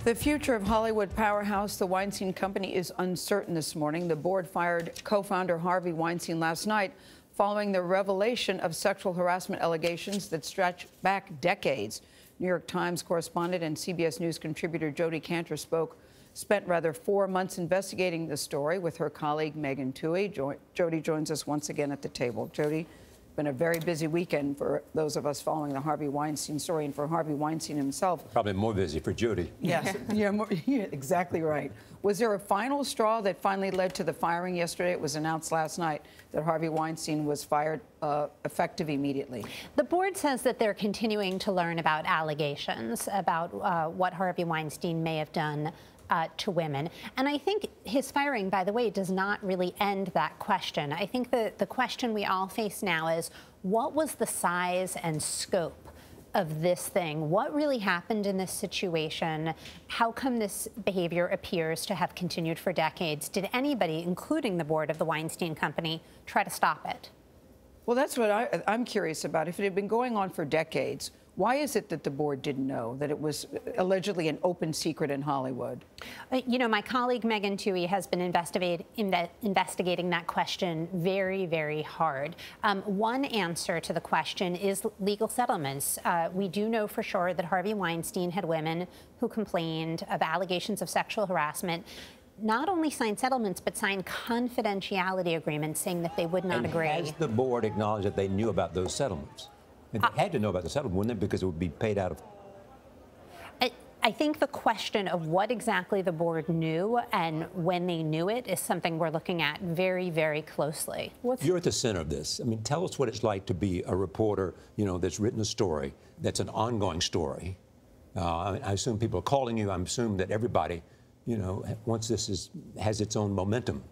The future of Hollywood powerhouse, the Weinstein Company, is uncertain this morning. The board fired co-founder Harvey Weinstein last night following the revelation of sexual harassment allegations that stretch back decades. New York Times correspondent and CBS News contributor Jodi Kantor spent 4 months investigating the story with her colleague Megan Twohey. Jodi joins us once again at the table. Jodi, been a very busy weekend for those of us following the Harvey Weinstein story, and for Harvey Weinstein himself. Probably more busy for Jodi. Yes, yeah, exactly right. Was there a final straw that finally led to the firing yesterday? It was announced last night that Harvey Weinstein was fired effective immediately. The board says that they're continuing to learn about allegations about what Harvey Weinstein may have done to women. And I think his firing, by the way, does not really end that question. I think the question we all face now is, what was the size and scope of this thing? What really happened in this situation? How come this behavior appears to have continued for decades? Did anybody, including the board of the Weinstein Company, try to stop it? Well, that's what I'm curious about. If it had been going on for decades, why is it that the board didn't know that it was allegedly an open secret in Hollywood? You know, my colleague Megan Twohey has been investigating that question very, very hard. One answer to the question is legal settlements. We do know for sure that Harvey Weinstein had women who complained of allegations of sexual harassment, not only signed settlements, but signed confidentiality agreements saying that they would not agree. Has the board acknowledged that they knew about those settlements? And they had to know about the settlement, wouldn't they? Because it would be paid out of... I think the question of what exactly the board knew and when they knew it is something we're looking at very, very closely. You're at the center of this. I mean, tell us what it's like to be a reporter, you know, that's written a story, that's an ongoing story. I assume people are calling you. I assume that everybody, you know, once this has its own momentum.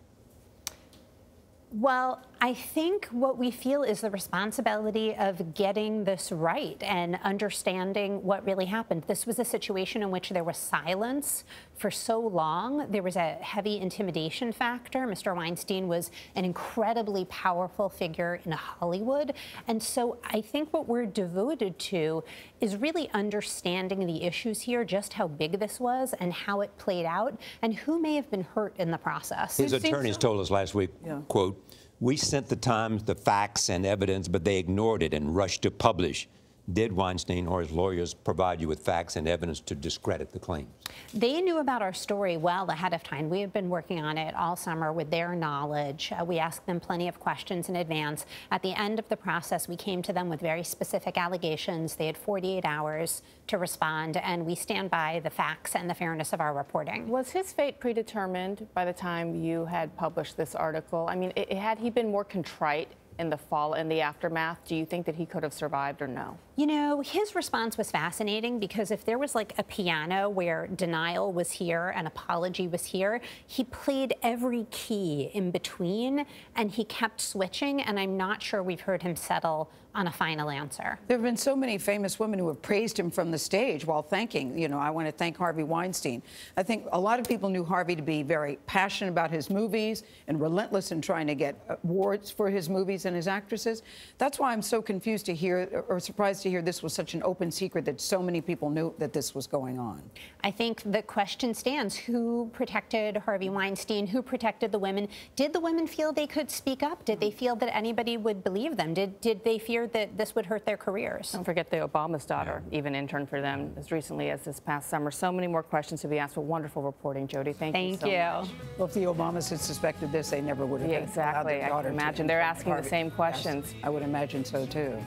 Well, I think what we feel is the responsibility of getting this right and understanding what really happened. This was a situation in which there was silence for so long. There was a heavy intimidation factor. Mr. Weinstein was an incredibly powerful figure in Hollywood. And so I think what we're devoted to is really understanding the issues here, just how big this was and how it played out and who may have been hurt in the process. His attorneys told us last week, quote, "We sent the Times the facts and evidence, but they ignored it and rushed to publish. Did Weinstein or his lawyers provide you with facts and evidence to discredit the claims?" They knew about our story well ahead of time. We have been working on it all summer with their knowledge. We asked them plenty of questions in advance. At the end of the process, we came to them with very specific allegations. They had 48 hours to respond, and we stand by the facts and the fairness of our reporting. Was his fate predetermined by the time you had published this article? I mean, had he been more contrite in the fall, in the aftermath, do you think that he could have survived or no? You know, his response was fascinating because if there was like a piano where denial was here and apology was here, he played every key in between and he kept switching, and I'm not sure we've heard him settle on a final answer. There have been so many famous women who have praised him from the stage while thanking, you know, I want to thank Harvey Weinstein. I think a lot of people knew Harvey to be very passionate about his movies and relentless in trying to get awards for his movies and his actresses. That's why I'm so confused to hear, or surprised to hear, this was such an open secret that so many people knew that this was going on. I think the question stands, who protected Harvey Weinstein? Who protected the women? Did the women feel they could speak up? Did they feel that anybody would believe them? Did they fear that this would hurt their careers? Don't forget the Obama's daughter even interned for them as recently as this past summer. So many more questions to be asked. But wonderful reporting, Jodi. Thank you so much. Well, if the Obamas had suspected this, they never would have. Exactly. I can imagine they're asking the same questions. Yes, I would imagine so too.